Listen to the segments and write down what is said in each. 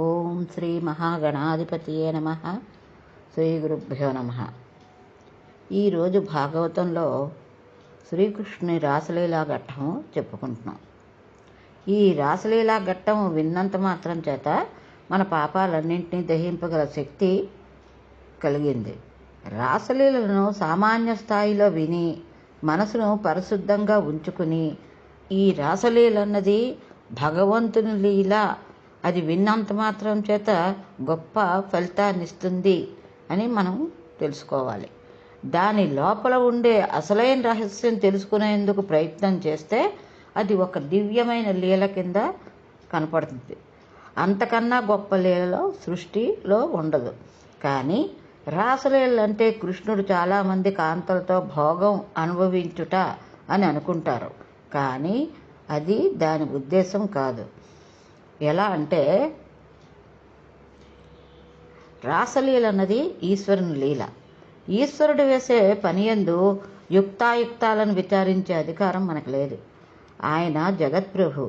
ఓం శ్రీ మహాగణాధిపతియే నమః. శ్రీ గురుభ్యో నమః. ఈరోజు భాగవతంలో శ్రీకృష్ణుని రాసలీలా ఘట్టం చెప్పుకుంటున్నాం. ఈ రాసలీలా ఘట్టం విన్నంత మాత్రం చేత మన పాపాలన్నింటినీ దహింపగల శక్తి కలిగింది. రాసలీలను సామాన్య స్థాయిలో విని మనసును పరిశుద్ధంగా ఉంచుకుని, ఈ రాసలీలన్నది భగవంతుని లీల, అది విన్నంత మాత్రం చేత గొప్ప ఫలితాన్ని ఇస్తుంది అని మనం తెలుసుకోవాలి. దాని లోపల ఉండే అసలైన రహస్యం తెలుసుకునేందుకు ప్రయత్నం చేస్తే అది ఒక దివ్యమైన లీల కింద కనపడుతుంది. అంతకన్నా గొప్ప లీలలో సృష్టిలో ఉండదు. కానీ రాసలీలలు అంటే కృష్ణుడు చాలామంది కాంతలతో భోగం అనుభవించుట అని అనుకుంటారు. కానీ అది దాని ఉద్దేశం కాదు. ఎలా అంటే, రాసలీల అన్నది ఈశ్వరుని లీల. ఈశ్వరుడు వేసే పనియందు యుక్తాయుక్తాలను విచారించే అధికారం మనకు లేదు. ఆయన జగత్ప్రభు.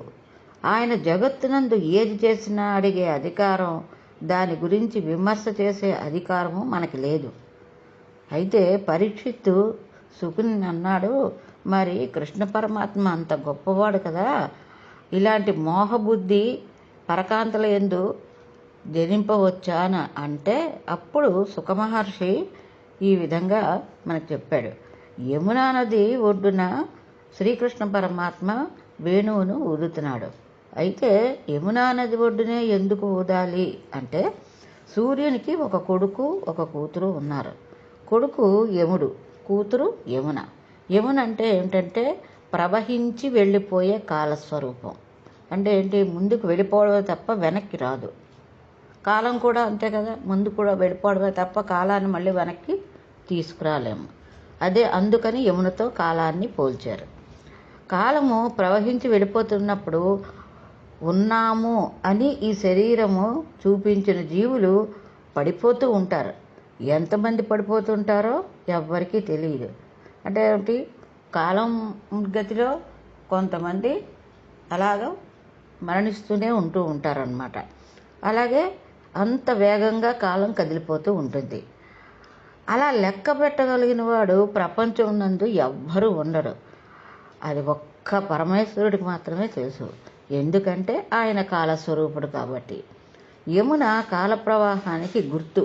ఆయన జగత్తునందు ఏది చేసినా అడిగే అధికారం, దాని గురించి విమర్శ చేసే అధికారము మనకి లేదు. అయితే పరీక్షిత్తు శుకుని అన్నాడు, మరి కృష్ణ పరమాత్మ అంత గొప్పవాడు కదా, ఇలాంటి మోహబుద్ధి పరకాంతల యందు జనింపవచ్చా అని అంటే, అప్పుడు సుఖమహర్షి ఈ విధంగా మనకు చెప్పాడు. యమునా నది ఒడ్డున శ్రీకృష్ణ పరమాత్మ వేణువును ఊదుతున్నాడు. అయితే యమునా నది ఒడ్డునే ఎందుకు ఊదాలి అంటే, సూర్యునికి ఒక కొడుకు ఒక కూతురు ఉన్నారు. కొడుకు యముడు, కూతురు యమున. యమున అంటే ఏమిటంటే ప్రవహించి వెళ్ళిపోయే కాలస్వరూపం. అంటే ఏంటి, ముందుకు వెళ్ళిపోవడమే తప్ప వెనక్కి రాదు. కాలం కూడా అంతే కదా, ముందు కూడా వెళ్ళిపోవడమే తప్ప కాలాన్ని మళ్ళీ వెనక్కి తీసుకురాలేము. అదే అందుకని యమునతో కాలాన్ని పోల్చారు. కాలము ప్రవహించి వెళ్ళిపోతున్నప్పుడు ఉన్నాము అని ఈ శరీరము చూపించిన జీవులు పడిపోతూ ఉంటారు. ఎంతమంది పడిపోతుంటారో ఎవ్వరికీ తెలియదు. అంటే ఏమిటి, కాలం గతిలో కొంతమంది అలాగా మరణిస్తూనే ఉంటూ ఉంటారన్నమాట. అలాగే అంత వేగంగా కాలం కదిలిపోతూ ఉంటుంది. అలా లెక్క పెట్టగలిగిన వాడు ప్రపంచం నందు ఎవ్వరూ ఉండరు. అది ఒక్క పరమేశ్వరుడికి మాత్రమే తెలుసు. ఎందుకంటే ఆయన కాలస్వరూపుడు కాబట్టి. యమున కాల ప్రవాహానికి గుర్తు.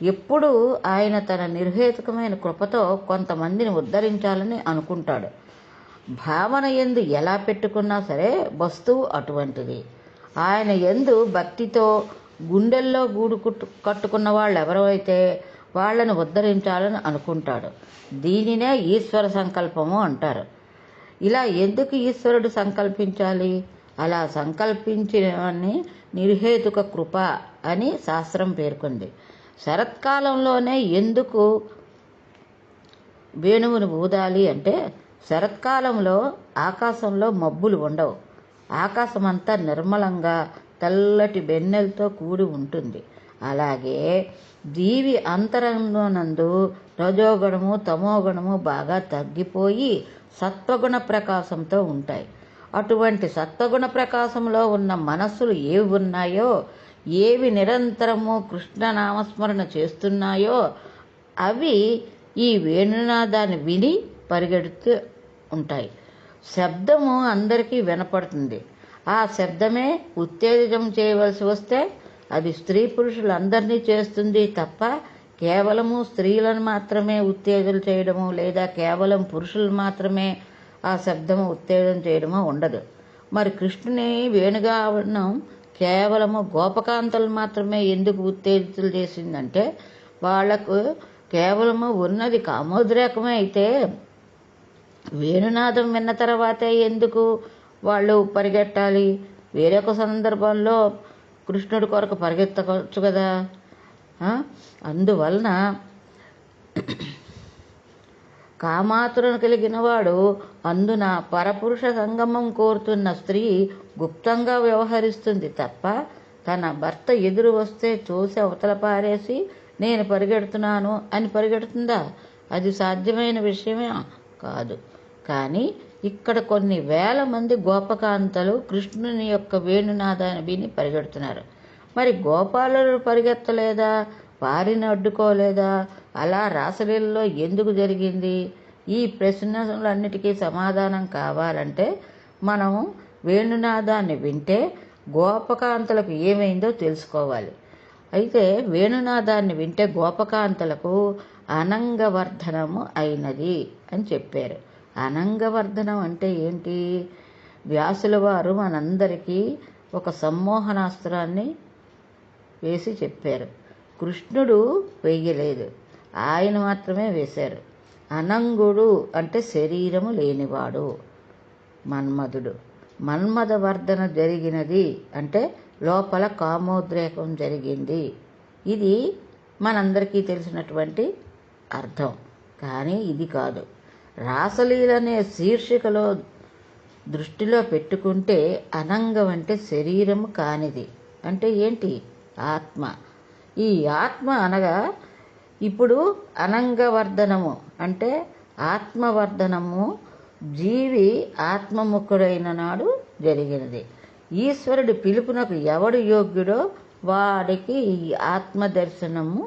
ఎప్పుడూ ఆయన తన నిర్హేతుకమైన కృపతో కొంతమందిని ఉద్ధరించాలని అనుకుంటాడు. భావన యందు ఎలా పెట్టుకున్నా సరే వస్తువు అటువంటిది. ఆయన యందు భక్తితో గుండెల్లో గూడు కట్టుకున్న వాళ్ళు ఎవరైతే వాళ్ళని ఉద్ధరించాలని అనుకుంటాడు. దీనినే ఈశ్వర సంకల్పము అంటారు. ఇలా ఎందుకు ఈశ్వరుడు సంకల్పించాలి? అలా సంకల్పించినవన్నీ నిర్హేతుక కృప అని శాస్త్రం పేర్కొంది. శరత్కాలంలోనే ఎందుకు వేణువును ఊదాలి అంటే, శరత్కాలంలో ఆకాశంలో మబ్బులు ఉండవు. ఆకాశం అంతా నిర్మలంగా తెల్లటి వెన్నెలతో కూడి ఉంటుంది. అలాగే జీవి అంతరంగనందు రజోగుణము తమోగుణము బాగా తగ్గిపోయి సత్వగుణ ప్రకాశంతో ఉంటాయి. అటువంటి సత్వగుణ ప్రకాశంలో ఉన్న మనస్సులు ఏవి ఉన్నాయో, ఏవి నిరంతరము కృష్ణనామస్మరణ చేస్తున్నాయో అవి ఈ వేణునాదాన్ని విని పరిగెడుతూ ఉంటాయి. శబ్దము అందరికీ వినపడుతుంది. ఆ శబ్దమే ఉత్తేజం చేయవలసి వస్తే అది స్త్రీ పురుషులందరినీ చేస్తుంది తప్ప కేవలము స్త్రీలను మాత్రమే ఉత్తేజం చేయడము లేదా కేవలం పురుషులు మాత్రమే ఆ శబ్దము ఉత్తేజం చేయడమో ఉండదు. మరి కృష్ణుని వేణుగానం కేవలము గోపకాంతలు మాత్రమే ఎందుకు ఉత్తేజితులు చేసిందంటే, వాళ్లకు కేవలము ఉన్నది కామోద్రేకమే అయితే వేణునాదం విన్న తర్వాతే ఎందుకు వాళ్ళు పరిగెట్టాలి? వేరొక సందర్భంలో కృష్ణుడి కొరకు పరిగెత్తవచ్చు కదా. అందువలన కామాతురను కలిగిన వాడు అందున పరపురుష సంగమం కోరుతున్న స్త్రీ గుప్తంగా వ్యవహరిస్తుంది తప్ప తన భర్త ఎదురు వస్తే చూసి అవతల పారేసి నేను పరిగెడుతున్నాను అని పరిగెడుతుందా? అది సాధ్యమైన విషయమే కాదు. కానీ ఇక్కడ కొన్ని వేల మంది గోపకాంతలు కృష్ణుని యొక్క వేణునాదాన్ని విని పరిగెడుతున్నారు. మరి గోపాలుడు పరిగెత్తలేదా, వారిని అడ్డుకోలేదా? అలా రాసలీలలో ఎందుకు జరిగింది? ఈ ప్రశ్నలన్నిటికీ సమాధానం కావాలంటే మనం వేణునాదాన్ని వింటే గోపకాంతలకు ఏమైందో తెలుసుకోవాలి. అయితే వేణునాదాన్ని వింటే గోపకాంతలకు అనంగవర్ధనము అయినది అని చెప్పారు. అనంగవర్ధనం అంటే ఏంటి? వ్యాసుల వారు మనందరికీ ఒక సమ్మోహనాస్త్రాన్ని వేసి చెప్పారు. కృష్ణుడు వెయ్యలేదు, ఆయన మాత్రమే వేశారు. అనంగుడు అంటే శరీరము లేనివాడు మన్మధుడు. మన్మథవర్ధన జరిగినది అంటే లోపల కామోద్రేకం జరిగింది. ఇది మనందరికీ తెలిసినటువంటి అర్థం. కానీ ఇది కాదు. రాసలీలనే శీర్షికలో దృష్టిలో పెట్టుకుంటే అనంగం అంటే శరీరము కానిది అంటే ఏంటి? ఆత్మ. ఈ ఆత్మ అనగా ఇప్పుడు అనంగవర్ధనము అంటే ఆత్మవర్ధనము జీవి ఆత్మముఖుడైన నాడు జరిగినది. ఈశ్వరుడి పిలుపునకు ఎవడు యోగ్యుడో వాడికి ఈ ఆత్మదర్శనము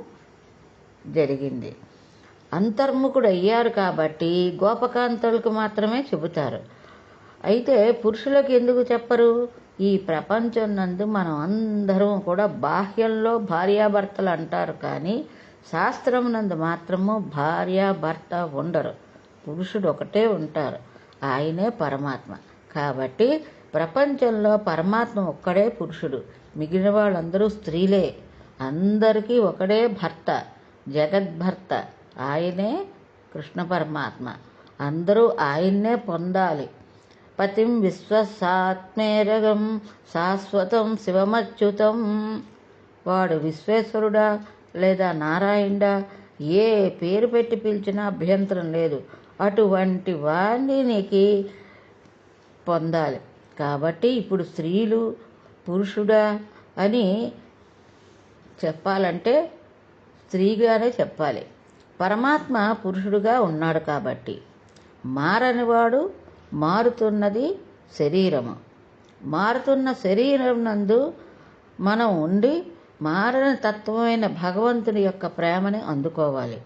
జరిగింది. అంతర్ముఖుడు అయ్యారు కాబట్టి గోపకాంతలకు మాత్రమే చెబుతారు. అయితే పురుషులకు ఎందుకు చెప్పరు? ఈ ప్రపంచం నందు మనం అందరం కూడా బాహ్యంలో భార్యాభర్తలు అంటారు, కానీ శాస్త్రం నందు మాత్రము భార్యాభర్త ఉండరు. పురుషుడు ఒకటే ఉంటారు, ఆయనే పరమాత్మ. కాబట్టి ప్రపంచంలో పరమాత్మ ఒక్కడే పురుషుడు, మిగిలిన వాళ్ళందరూ స్త్రీలే. అందరికీ ఒకడే భర్త, జగద్భర్త, ఆయనే కృష్ణ పరమాత్మ. అందరూ ఆయన్నే పొందాలి. పతిం విశ్వసాత్మేరగం శాశ్వతం శివమచ్యుతం. వాడు విశ్వేశ్వరుడా లేదా నారాయణుడా, ఏ పేరు పెట్టి పిలిచినా అభ్యంతరం లేదు. అటువంటి వాణ్ణికి పొందాలి. కాబట్టి ఇప్పుడు స్త్రీలు పురుషుడా అని చెప్పాలంటే స్త్రీగానే చెప్పాలి. పరమాత్మ పురుషుడుగా ఉన్నాడు కాబట్టి. మారనివాడు, మారుతున్నది శరీరము. మారుతున్న శరీరం నందు మనం ఉండి మారని తత్వమైన భగవంతుని యొక్క ప్రేమని అందుకోవాలి.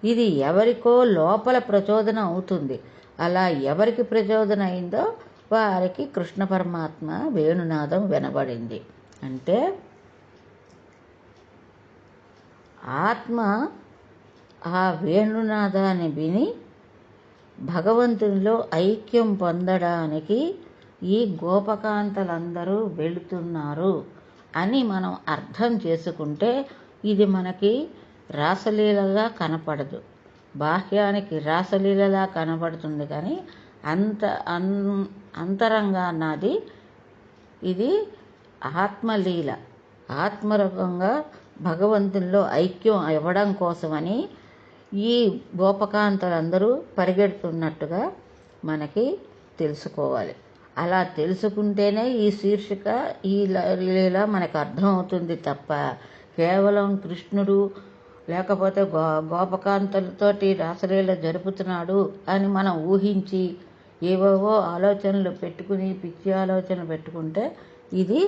ఇది ఎవరికో లోపల ప్రచోదన అవుతుంది. అలా ఎవరికి ప్రచోదన అయిందో వారికి కృష్ణ పరమాత్మ వేణునాదం వినబడింది. అంటే ఆత్మ ఆ వేణునాదాన్ని విని భగవంతునిలో ఐక్యం పొందడానికి ఈ గోపకాంతలందరూ వెళుతున్నారు అని మనం అర్థం చేసుకుంటే ఇది మనకి రాసలీలగా కనపడదు. బాహ్యానికి రాసలీలలా కనపడుతుంది, కానీ అంతరంగా అన్నది ఇది ఆత్మలీల. ఆత్మరూపంగా భగవంతునిలో ఐక్యం అవ్వడం కోసమని ఈ గోపకాంతలందరూ పరిగెడుతున్నట్టుగా మనకి తెలుసుకోవాలి. అలా తెలుసుకుంటేనే ఈ శీర్షిక ఈ లీల మనకు అర్థమవుతుంది తప్ప కేవలం కృష్ణుడు లేకపోతే గోపకాంతలతోటి రాసలీల జరుపుతున్నాడు అని మనం ఊహించి ఏవేవో ఆలోచనలు పెట్టుకుని పిచ్చి ఆలోచనలు పెట్టుకుంటే ఇది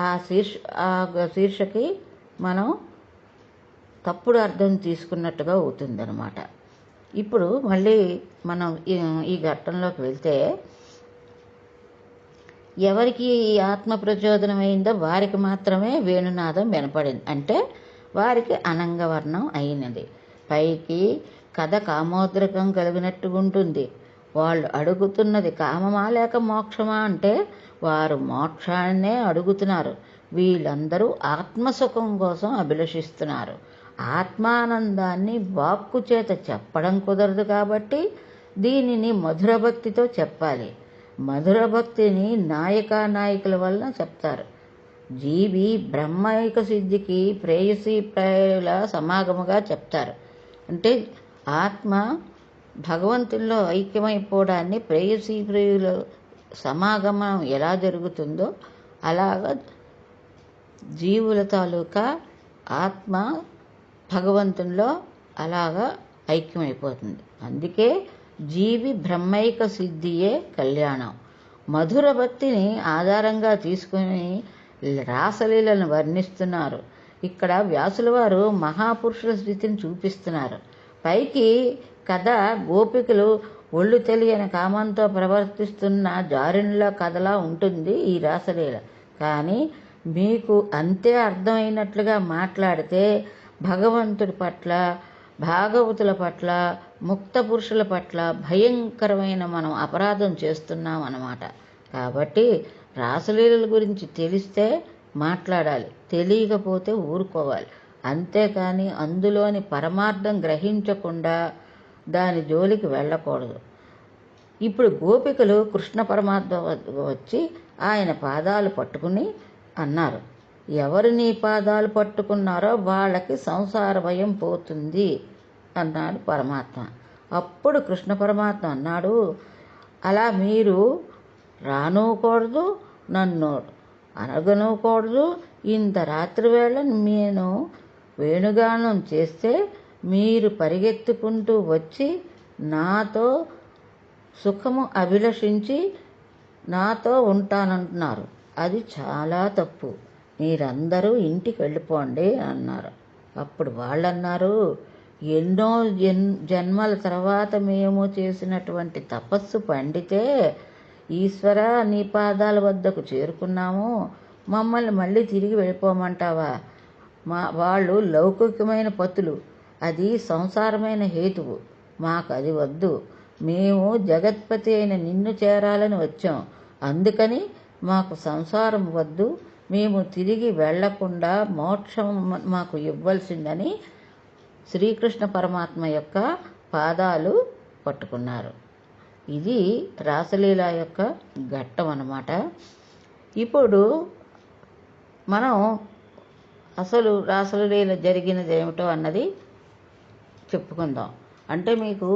ఆ శీర్షకి మనం తప్పుడు అర్థం తీసుకున్నట్టుగా అవుతుందన్నమాట. ఇప్పుడు మళ్ళీ మనం ఈ ఘట్టంలోకి వెళ్తే ఎవరికి ఈ ఆత్మ ప్రచోదనమైందో వారికి మాత్రమే వేణునాదం వినపడింది. అంటే వారికి అనంగవర్ణం అయినది. పైకి కథ కామోద్రకం కలిగినట్టుగుంటుంది. వాళ్ళు అడుగుతున్నది కామమా లేక మోక్షమా అంటే వారు మోక్షాన్నే అడుగుతున్నారు. వీళ్ళందరూ ఆత్మసుఖం కోసం అభిలషిస్తున్నారు. ఆత్మానందాన్ని వాక్కు చేత చెప్పడం కుదరదు కాబట్టి దీనిని మధుర భక్తితో చెప్పాలి. మధుర భక్తిని నాయకుల వలన చెప్తారు. జీవి బ్రహ్మైక సిద్ధికి ప్రేయసీ ప్రేయుల సమాగముగా చెప్తారు. అంటే ఆత్మ భగవంతుల్లో ఐక్యమైపోవడాన్ని ప్రేయసీ ప్రియుల సమాగమం ఎలా జరుగుతుందో అలాగా జీవుల తాలూకా ఆత్మ భగవంతునిలో అలాగా ఐక్యమైపోతుంది. అందుకే జీవి బ్రహ్మైక సిద్ధియే కళ్యాణం. మధుర భక్తిని ఆధారంగా తీసుకుని రాసలీలను వర్ణిస్తున్నారు. ఇక్కడ వ్యాసుల వారు మహాపురుషుల స్థితిని చూపిస్తున్నారు. పైకి కథ గోపికలు ఒళ్ళు తెలియని కామంతో ప్రవర్తిస్తున్న జారినుల కథలా ఉంటుంది ఈ రాసలీల. కానీ మీకు అంతే అర్థమైనట్లుగా మాట్లాడితే భగవంతుడి పట్ల, భాగవతుల పట్ల, ముక్త పురుషుల పట్ల భయంకరమైన మనం అపరాధం చేస్తున్నాం అన్నమాట. కాబట్టి రాసలీలల గురించి తెలిస్తే మాట్లాడాలి, తెలియకపోతే ఊరుకోవాలి. అంతేకాని అందులోని పరమార్థం గ్రహించకుండా దాని జోలికి వెళ్ళకూడదు. ఇప్పుడు గోపికలు కృష్ణ పరమాత్మ వచ్చి ఆయన పాదాలు పట్టుకుని అన్నారు, ఎవరు నీ పాదాలు పట్టుకున్నారో వాళ్ళకి సంసార భయం పోతుంది అన్నాడు పరమాత్మ. అప్పుడు కృష్ణ పరమాత్మ అన్నాడు, అలా మీరు రానుకూడదు, నన్ను అనగనుకూడదు. ఇంత రాత్రి వేళ నేను వేణుగానం చేస్తే మీరు పరిగెత్తుకుంటూ వచ్చి నాతో సుఖము అభిలషించి నాతో ఉంటానంటున్నారు. అది చాలా తప్పు. మీరందరూ ఇంటికి వెళ్ళిపోండి అన్నారు. అప్పుడు వాళ్ళన్నారు, ఎన్నో జన్మల తర్వాత మేము చేసినటువంటి తపస్సు పండితే ఈశ్వర నీ పాదాల వద్దకు చేరుకున్నాము, మమ్మల్ని మళ్ళీ తిరిగి వెళ్ళిపోమంటావా? వాళ్ళు లౌకికమైన పతులు, అది సంసారమైన హేతువు, మాకు అది వద్దు. మేము జగత్పతి అయిన నిన్ను చేరాలని వచ్చాం, అందుకని మాకు సంసారం వద్దు, మేము తిరిగి వెళ్లకుండా మోక్షం మాకు ఇవ్వాల్సిందని శ్రీకృష్ణ పరమాత్మ యొక్క పాదాలు పట్టుకున్నారు. ఇది రాసలీల యొక్క ఘట్టం అన్నమాట. ఇప్పుడు మనం అసలు రాసలీల జరిగినది ఏమిటో అన్నది చెప్పుకుందాం. అంటే మీకు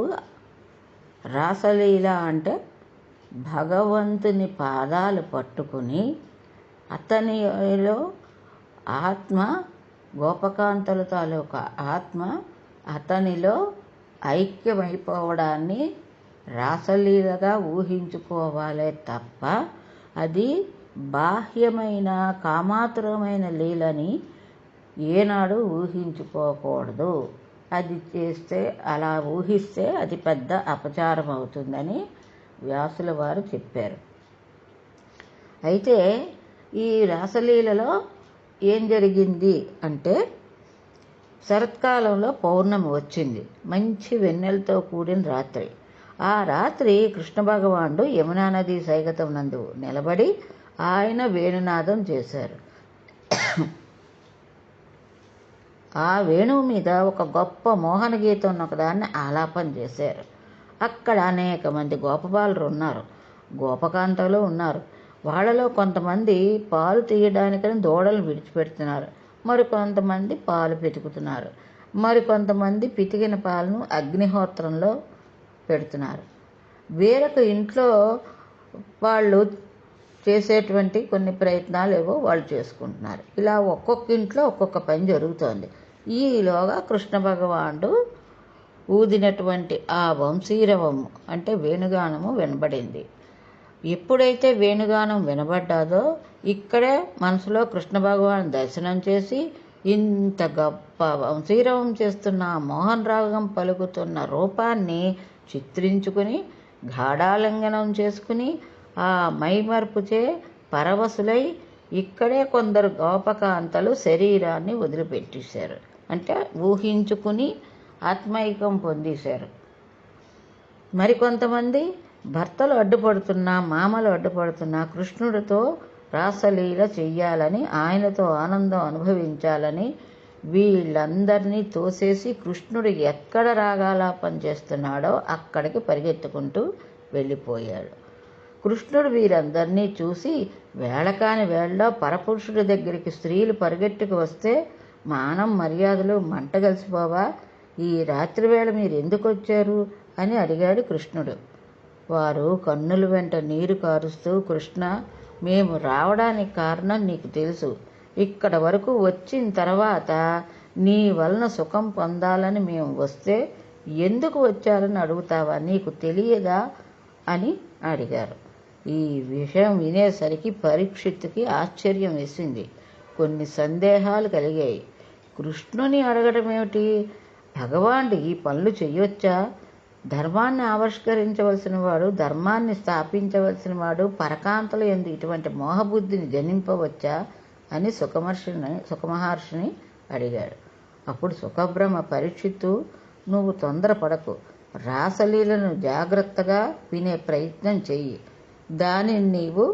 రాసలీల అంటే భగవంతుని పాదాలు పట్టుకుని అతనిలో ఆత్మ, గోపకాంతల తాలూకా ఆత్మ అతనిలో ఐక్యమైపోవడాన్ని రాసలీలగా ఊహించుకోవాలే తప్ప అది బాహ్యమైన కామాతురమైన లీలని ఏనాడు ఊహించుకోకూడదు. అది చేస్తే, అలా ఊహిస్తే అది పెద్ద అపచారం అవుతుందని వ్యాసుల వారు చెప్పారు. అయితే ఈ రాసలీలలో ఏం జరిగింది అంటే, శరత్కాలంలో పౌర్ణమి వచ్చింది, మంచి వెన్నెలతో కూడిన రాత్రి. ఆ రాత్రి కృష్ణ భగవానుడు యమునా నదీ సైగతం నందు నిలబడి ఆయన వేణునాదం చేశారు. ఆ వేణువు మీద ఒక గొప్ప మోహన గీతం ఒకదాన్ని ఆలాపన చేశారు. అక్కడ అనేక మంది గోపబాలురు ఉన్నారు, గోపకాంతలు ఉన్నారు. వాళ్ళలో కొంతమంది పాలు తీయడానికని దూడలు విడిచిపెడుతున్నారు, మరికొంతమంది పాలు పితుకుతున్నారు, మరికొంతమంది పితికిన పాలను అగ్నిహోత్రంలో పెడుతున్నారు. వేరొక ఇంట్లో వాళ్ళు చేసేటువంటి కొన్ని ప్రయత్నాలు ఏవో వాళ్ళు చేసుకుంటున్నారు. ఇలా ఒక్కొక్క ఇంట్లో ఒక్కొక్క పని జరుగుతోంది. ఈలోగా కృష్ణ భగవానుడు ఊదినటువంటి ఆ వంశీరవము అంటే వేణుగానము వినబడింది. ఎప్పుడైతే వేణుగానం వినబడ్డాదో ఇక్కడే మనసులో కృష్ణ భగవాన్ దర్శనం చేసి ఇంత గొప్ప వంశీరవం చేస్తున్న మోహన్ రాగం పలుకుతున్న రూపాన్ని చిత్రించుకుని గాఢాలింగనం చేసుకుని ఆ మైమర్పుచే పరవశులై ఇక్కడే కొందరు గోపకాంతలు శరీరాన్ని వదిలిపెట్టేశారు. అంటే ఊహించుకుని ఆత్మైకం పొందేశారు. మరికొంతమంది భర్తలు అడ్డుపడుతున్నా, మామలు అడ్డుపడుతున్నా కృష్ణుడితో రాసలీల చెయ్యాలని, ఆయనతో ఆనందం అనుభవించాలని వీళ్ళందరినీ తోసేసి కృష్ణుడు ఎక్కడ రాగాలాపన చేస్తున్నాడో అక్కడికి పరిగెత్తుకుంటూ వెళ్ళిపోయాడు. కృష్ణుడు వీరందరినీ చూసి వేళకాని వేళలో పరపురుషుడి దగ్గరికి స్త్రీలు పరిగెట్టుకు వస్తే మానం మర్యాదలు మంటగలిసిపోవా? ఈ రాత్రివేళ మీరు ఎందుకు వచ్చారు అని అడిగాడు కృష్ణుడు. వారు కన్నుల వెంట నీరు కారుస్తూ, కృష్ణ, మేము రావడానికి కారణం నీకు తెలుసు. ఇక్కడ వరకు వచ్చిన తర్వాత నీ వలన సుఖం పొందాలని మేము వస్తే ఎందుకు వచ్చారని అడుగుతావా? నీకు తెలియదా అని అడిగారు. ఈ విషయం వినేసరికి పరీక్షిత్తుకి ఆశ్చర్యం వేసింది. కొన్ని సందేహాలు కలిగాయి. కృష్ణుని అడగడం ఏమిటి? భగవానుడు ఈ పనులు చెయ్యొచ్చా? ధర్మాన్ని ఆవిష్కరించవలసిన వాడు, ధర్మాన్ని స్థాపించవలసిన వాడు పరకాంతల యందు ఇటువంటి మోహబుద్ధిని జనింపవచ్చా అని సుఖమహర్షిని అడిగాడు. అప్పుడు సుఖబ్రహ్మ, పరీక్షిత్తు, నువ్వు తొందరపడకు, రాసలీలను జాగ్రత్తగా వినే ప్రయత్నం చెయ్యి, దానిని నీవు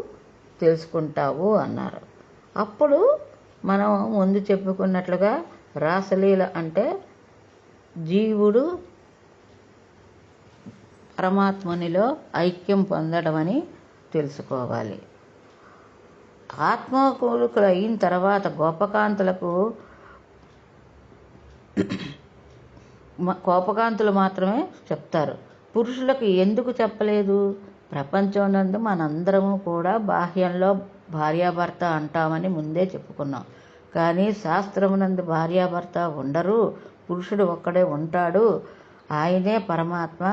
తెలుసుకుంటావు అన్నారు. అప్పుడు మనం ముందు చెప్పుకున్నట్లుగా రాసలీల అంటే జీవుడు పరమాత్మునిలో ఐక్యం పొందడం అని తెలుసుకోవాలి. ఆత్మకూలుకులు అయిన తర్వాత కోపకాంతులు మాత్రమే చెప్తారు. పురుషులకు ఎందుకు చెప్పలేదు? ప్రపంచం మనందరము కూడా బాహ్యంలో భార్యాభర్త అంటామని ముందే చెప్పుకున్నాం. కానీ శాస్త్రమునందు భార్యాభర్త ఉండరు, పురుషుడు ఒక్కడే ఉంటాడు, ఆయనే పరమాత్మ.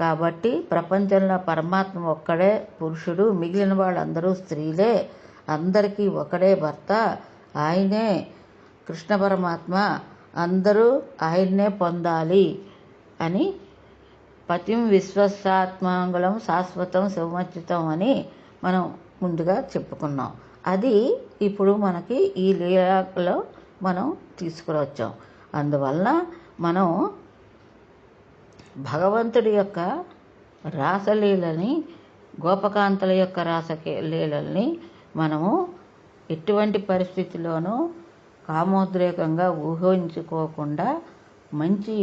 కాబట్టి ప్రపంచంలో పరమాత్మ ఒక్కడే పురుషుడు, మిగిలిన వాళ్ళందరూ స్త్రీలే, అందరికీ ఒకడే భర్త, ఆయనే కృష్ణ పరమాత్మ, అందరూ ఆయన్నే పొందాలి అని పతిం విశ్వసాత్మాంగులం శాశ్వతం శివమచ్యుతం అని మనం ముందుగా చెప్పుకున్నాం. అది ఇప్పుడు మనకి ఈ లీలలో మనం తీసుకురొచ్చాం. అందువలన మనం భగవంతుడి యొక్క రాసలీలని, గోపకాంతల యొక్క రాసలీలని మనము ఎటువంటి పరిస్థితిలోనూ కామోద్రేకంగా ఊహించుకోకుండా మంచి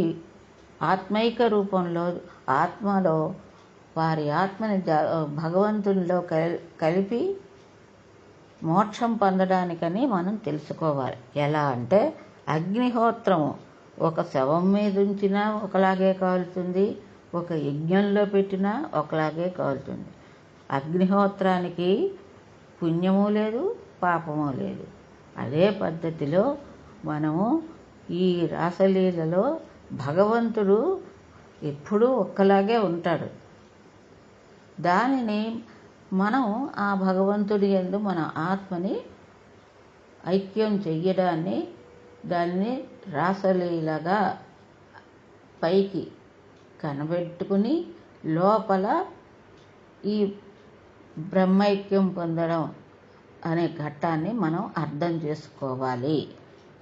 ఆత్మైక రూపంలో ఆత్మలో వారి ఆత్మని భగవంతునిలో కలిపి మోక్షం పొందడానికని మనం తెలుసుకోవాలి. ఎలా అంటే అగ్నిహోత్రము ఒక శవం మీద ఉంచినా ఒకలాగే కాలుతుంది, ఒక యజ్ఞంలో పెట్టినా ఒకలాగే కాలుతుంది. అగ్నిహోత్రానికి పుణ్యము లేదు, పాపము లేదు. అదే పద్ధతిలో మనము ఈ రాసలీలలో భగవంతుడు ఎప్పుడూ ఒక్కలాగే ఉంటాడు. దానిని మనం ఆ భగవంతుడి యందు మన ఆత్మని ఐక్యం చెయ్యడాన్ని, దాన్ని రాసలీలగా పైకి కనబెట్టుకుని లోపల ఈ బ్రహ్మైక్యం పొందడం అనే ఘట్టాన్ని మనం అర్థం చేసుకోవాలి.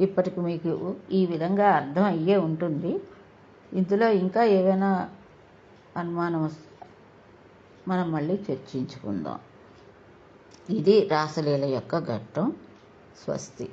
ఇప్పటికి మీకు ఈ విధంగా అర్థం అయ్యే ఉంటుంది. ఇందులో ఇంకా ఏవైనా అనుమానం మనం మళ్ళీ చర్చించుకుందాం. ఇది రాసలీల యొక్క ఘట్టం. స్వస్తి.